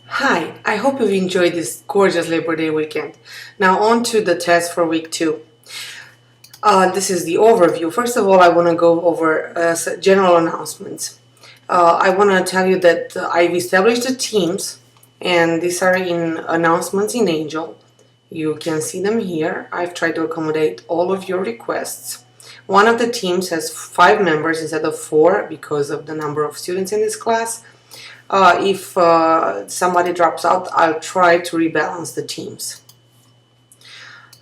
Hi, I hope you've enjoyed this gorgeous Labor Day weekend. Now on to the test for week 2. This is the overview. First of all, I want to go over general announcements. I want to tell you that I've established the teams, and these are in announcements in Angel. You can see them here. I've tried to accommodate all of your requests. One of the teams has 5 members instead of 4 because of the number of students in this class. If somebody drops out, I'll try to rebalance the teams.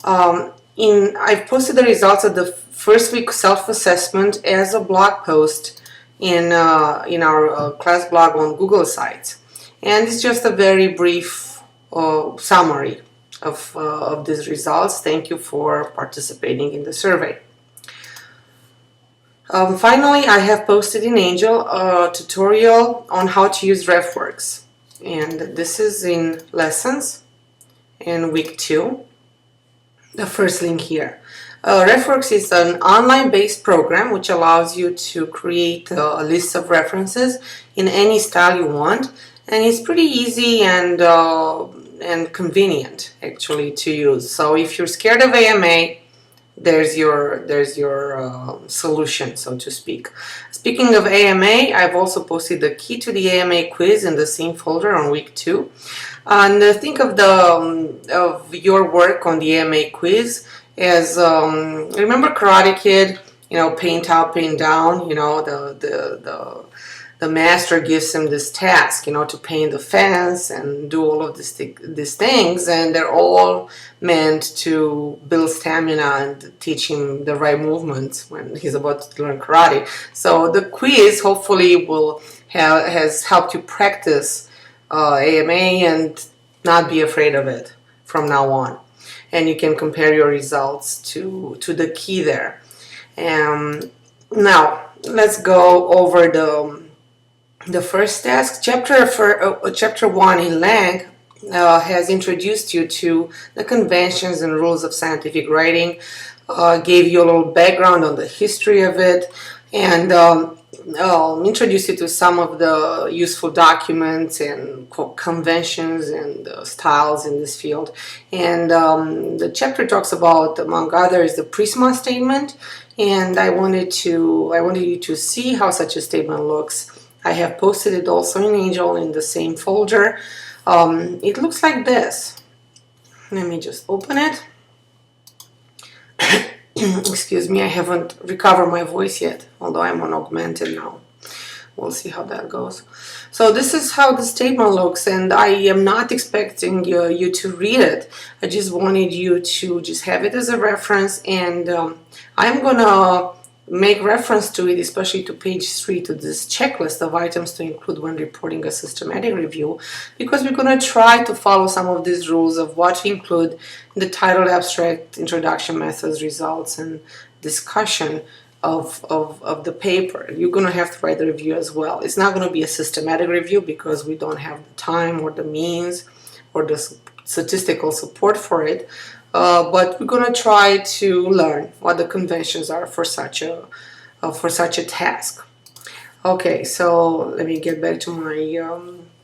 I've posted the results of the first week self-assessment as a blog post in our class blog on Google Sites, and it's just a very brief summary of these results. Thank you for participating in the survey. Finally, I have posted in Angel a tutorial on how to use RefWorks, and this is in lessons in week 2. The first link here. RefWorks is an online-based program which allows you to create a list of references in any style you want, and it's pretty easy and convenient actually to use. So if you're scared of AMA, there's your solution, so to speak. Speaking of AMA, I've also posted the key to the AMA quiz in the same folder on week 2. And think of your work on the AMA quiz as remember Karate Kid? Paint up, paint down. The master gives him this task, to paint the fence and do all of these things, and they're all meant to build stamina and teach him the right movements when he's about to learn karate. So the quiz hopefully has helped you practice AMA and not be afraid of it from now on. And you can compare your results to the key there. Now let's go over the first task. Chapter 1 in Lang has introduced you to the conventions and rules of scientific writing, gave you a little background on the history of it, and introduced you to some of the useful documents and conventions and styles in this field. And the chapter talks about, among others, the Prisma statement, and I wanted you to see how such a statement looks. I have posted it also in Angel in the same folder. It looks like this. Let me just open it. Excuse me, I haven't recovered my voice yet, although I'm on augmented now. We'll see how that goes. So this is how the statement looks, and I am not expecting you to read it. I just wanted you to just have it as a reference, and I'm gonna make reference to it, especially to page 3, to this checklist of items to include when reporting a systematic review, because we're going to try to follow some of these rules of what to include in the title, abstract, introduction, methods, results, and discussion of the paper. You're going to have to write the review as well. It's not going to be a systematic review because we don't have the time or the means or the statistical support for it. But we're going to try to learn what the conventions are for such a task. Okay, so let me get back to my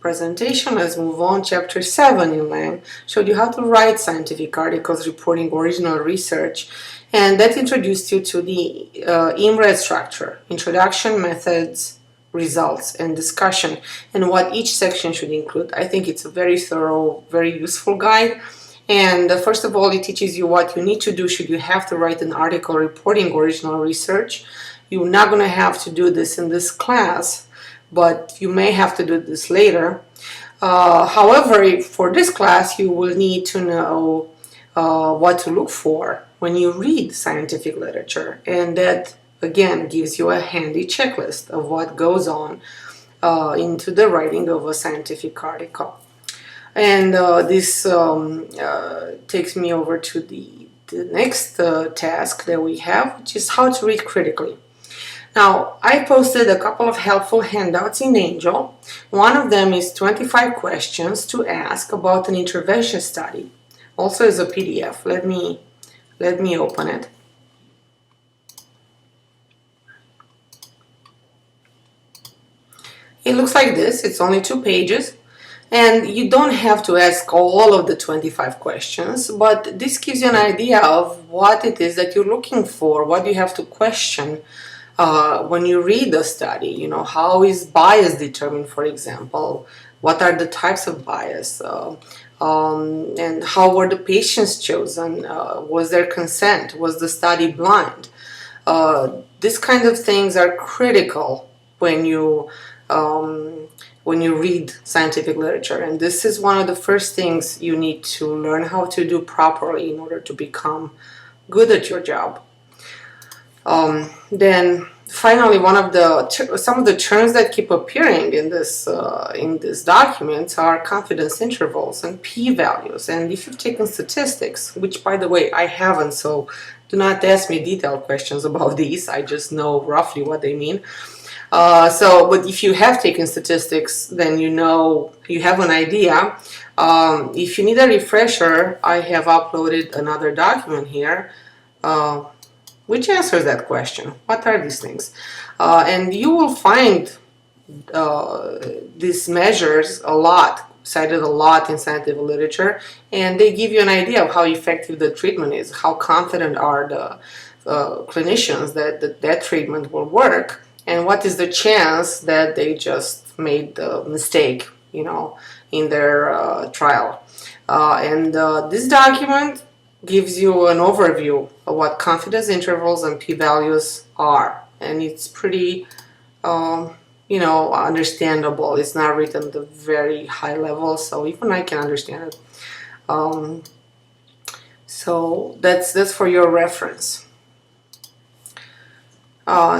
presentation. Let's move on. Chapter 7 in Lang showed you how to write scientific articles reporting original research, and that introduced you to the IMRED structure: introduction, methods, results, and discussion, and what each section should include. I think it's a very thorough, very useful guide. And first of all, it teaches you what you need to do should you have to write an article reporting original research. You're not going to have to do this in this class, but you may have to do this later. However, for this class, you will need to know what to look for when you read scientific literature. And that, again, gives you a handy checklist of what goes on into the writing of a scientific article. And this takes me over to the next task that we have, which is how to read critically. Now, I posted a couple of helpful handouts in Angel. One of them is 25 questions to ask about an intervention study. Also is a PDF. Let me open it. It looks like this. It's only 2 pages. And you don't have to ask all of the 25 questions, but this gives you an idea of what it is that you're looking for, what you have to question when you read the study. You know, how is bias determined, for example? What are the types of bias? And how were the patients chosen? Was there consent? Was the study blind? These kinds of things are critical when you read scientific literature, and this is one of the first things you need to learn how to do properly in order to become good at your job. Then finally, some of the terms that keep appearing in this document are confidence intervals and p-values. And if you've taken statistics, which by the way I haven't, so do not ask me detailed questions about these, I just know roughly what they mean. But if you have taken statistics, then you know, you have an idea. If you need a refresher, I have uploaded another document here which answers that question. What are these things? And you will find these measures cited a lot in scientific literature, and they give you an idea of how effective the treatment is, how confident are the clinicians that treatment will work, and what is the chance that they just made the mistake, you know, in their trial. This document gives you an overview of what confidence intervals and p-values are, and it's pretty understandable. It's not written at a very high level, so even I can understand it. So that's for your reference.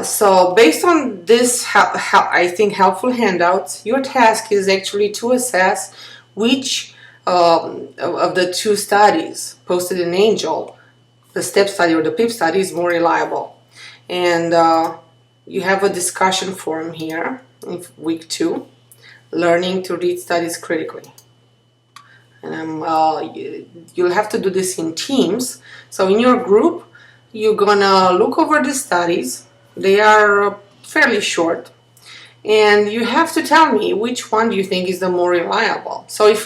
So based on this, I think, helpful handouts, your task is actually to assess which of the two studies posted in Angel, the STEP study or the PIP study, is more reliable. And you have a discussion forum here in week 2, learning to read studies critically. And you'll have to do this in teams. So in your group, you're gonna look over the studies. They are fairly short, and you have to tell me which one do you think is the more reliable. So if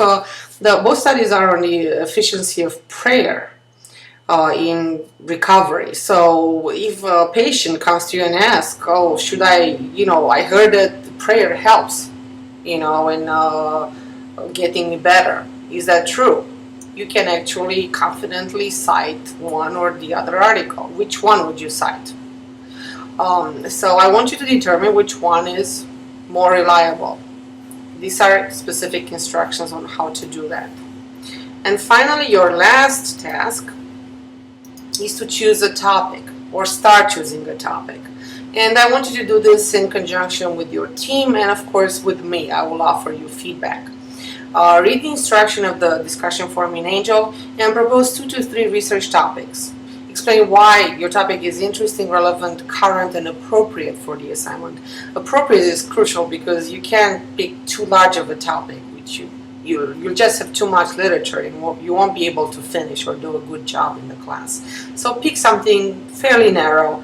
both studies are on the efficiency of prayer in recovery. So if a patient comes to you and asks, oh, should I heard that prayer helps, in getting me better. Is that true? You can actually confidently cite one or the other article. Which one would you cite? So I want you to determine which one is more reliable. These are specific instructions on how to do that. And finally, your last task is to choose a topic, or start choosing a topic. And I want you to do this in conjunction with your team and of course with me. I will offer you feedback. Read the instruction of the discussion forum in Angel and propose 2 to 3 research topics. Explain why your topic is interesting, relevant, current, and appropriate for the assignment. Appropriate is crucial because you can't pick too large of a topic, which you'll just have too much literature and you won't be able to finish or do a good job in the class. So pick something fairly narrow,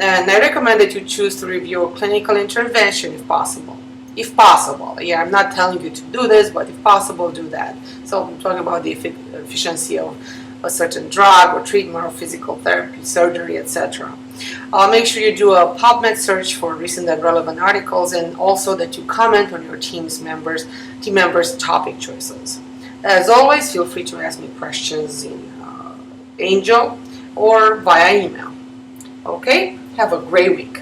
and I recommend that you choose to review a clinical intervention if possible. If possible, yeah, I'm not telling you to do this, but if possible, do that. So I'm talking about the efficiency of a certain drug or treatment or physical therapy, surgery, etc. Make sure you do a PubMed search for recent and relevant articles, and also that you comment on your team members' topic choices. As always, feel free to ask me questions in Angel or via email. Okay? Have a great week.